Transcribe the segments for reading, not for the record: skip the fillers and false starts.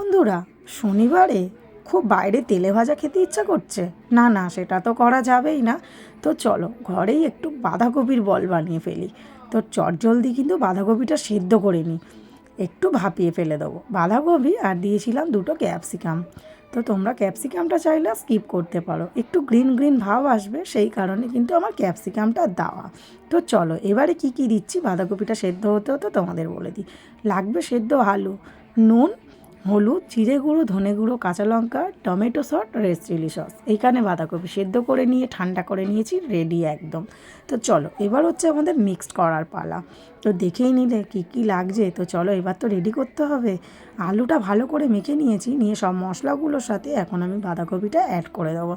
বন্ধুরা, শনিবারে খুব বাইরে তেলে ভাজা খেতে ইচ্ছা করছে না, না সেটা তো করা যাবেই না। তো চলো ঘরেই একটু বাঁধাকপির বল বানিয়ে ফেলি। তো চটজলদি কিন্তু বাঁধাকপিটা সেদ্ধ করে নিই, একটু ভাপিয়ে ফেলে দেবো বাঁধাকপি, আর দিয়েছিলাম দুটো ক্যাপসিকাম। তো তোমরা ক্যাপসিকামটা চাইলে স্কিপ করতে পারো, একটু গ্রিন গ্রিন ভাব আসবে সেই কারণে কিন্তু আমার ক্যাপসিকামটা দেওয়া। তো চলো এবারে কি কি দিচ্ছি, বাঁধাকপিটা সেদ্ধ হতে হতে তোমাদের বলে দিই। লাগবে সেদ্ধ আলু, নুন, হলুদ, জিরে গুঁড়ো, ধনে গুঁড়ো, কাঁচা লঙ্কা, tomato sauce, red chilli sauce. এইখানে বাঁধাকপি সেদ্ধ করে নিয়ে ঠান্ডা করে নিয়েছি, রেডি একদম। তো চলো এবার হচ্ছে আমাদের মিক্সড করার পালা। তো দেখেই নিলে কী কী লাগছে, তো চলো এবার তো রেডি করতে হবে। আলুটা ভালো করে মেখে নিয়েছি, নিয়ে সব মশলাগুলোর সাথে এখন আমি বাঁধাকপিটা অ্যাড করে দেবো,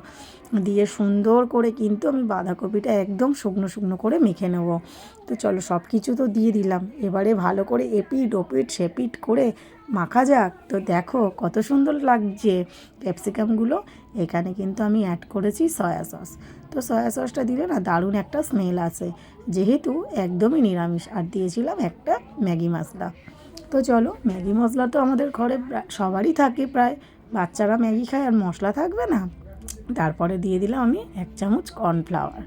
দিয়ে সুন্দর করে কিন্তু আমি বাঁধাকপিটা একদম শুকনো শুকনো করে মেখে নেব। তো চলো সব কিছু তো দিয়ে দিলাম, এবারে ভালো করে এপিট ওপিট সেপিট করে মাখা যাক। তো দেখো কত সুন্দর লাগছে ক্যাপসিকামগুলো। এখানে কিন্তু আমি অ্যাড করেছি সয়া সস। তো সয়া সসটা দিলে না দারুণ একটা স্মেল আসে, যেহেতু একদমই নিরামিষ। আর দিয়েছিলাম একটা ম্যাগি মশলা। তো চলো, ম্যাগি মশলা তো আমাদের ঘরে সবারই থাকে প্রায়, বাচ্চারা ম্যাগি খায় আর মশলা থাকবে না। তারপরে দিয়ে দিলাম আমি 1 চামচ কর্নফ্লাওয়ার।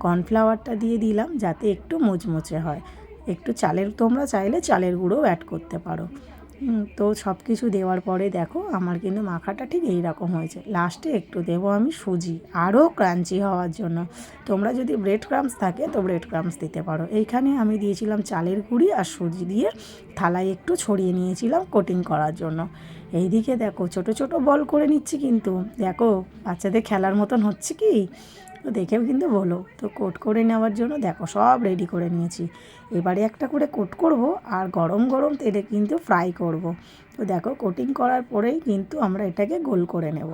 কর্নফ্লাওয়ারটা দিয়ে দিলাম যাতে একটু মুচমুচে হয়। একটু চালের, তোমরা চাইলে চালের গুঁড়োও অ্যাড করতে পারো। তো সব কিছু দেওয়ার পরে দেখো আমার কিন্তু মাখাটা ঠিক এই রকম হয়েছে। লাস্টে একটু দেবো আমি সুজি, আরও ক্রাঞ্চি হওয়ার জন্য। তোমরা যদি ব্রেড ক্রাম্বস থাকে তো ব্রেড ক্রাম্বস দিতে পারো। এইখানে আমি দিয়েছিলাম চালের গুঁড়ি আর সুজি দিয়ে থালায় একটু ছড়িয়ে নিয়েছিলাম কোটিং করার জন্য। এইদিকে দেখো ছোট ছোট বল করে নিচ্ছি, কিন্তু দেখো বাচ্চাদের খেলার মতন হচ্ছে কি, তো দেখেও কিন্তু বলো। তো কোট করে নেওয়ার জন্য দেখো সব রেডি করে নিয়েছি। এবারে একটা করে কোট করব আর গরম গরম তেলে কিন্তু ফ্রাই করব। তো দেখো কোটিং করার পরেই কিন্তু আমরা এটাকে গোল করে নেব।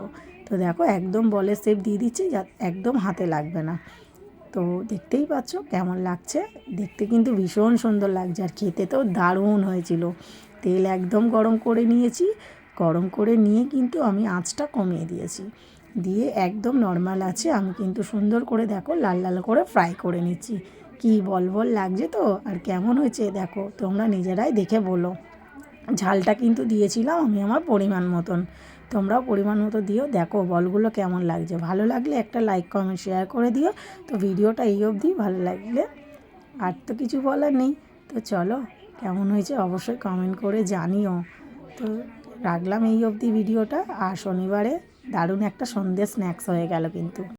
তো দেখো একদম বলের শেপ দিয়ে দিচ্ছি, যা একদম হাতে লাগবে না। তো দেখতেই পাচ্ছ কেমন লাগছে, দেখতে কিন্তু ভীষণ সুন্দর লাগছে, আর খেতে তো দারুণ হয়েছিল। তেল একদম গরম করে নিয়েছি, গরম করে নিয়ে কিন্তু আমি আঁচটা কমিয়ে দিয়েছি, দিয়ে একদম নর্মাল আছে আমি কিন্তু সুন্দর করে দেখো লাল লাল করে ফ্রাই করে নিচ্ছি। কি বল বল লাগছে তো, আর কেমন হয়েছে দেখো তোমরা নিজেরাই দেখে বলো। ঝালটা কিন্তু দিয়েছিলাম আমি আমার পরিমাণ মতন, তোমরাও পরিমাণ মতো দিও। দেখো বলগুলো কেমন লাগছে, ভালো লাগলে একটা লাইক কমেন্ট শেয়ার করে দিও। তো ভিডিওটা এই অবধি, ভালো লাগলে আর তো কিছু বলার নেই। তো চলো কেমন হয়েছে অবশ্যই কমেন্ট করে জানিও। তো রাখলাম এই অবধি ভিডিওটা, আর শনিবারে দারুণ একটা সন্ধ্যে স্ন্যাক্স হয়ে গেল কিন্তু।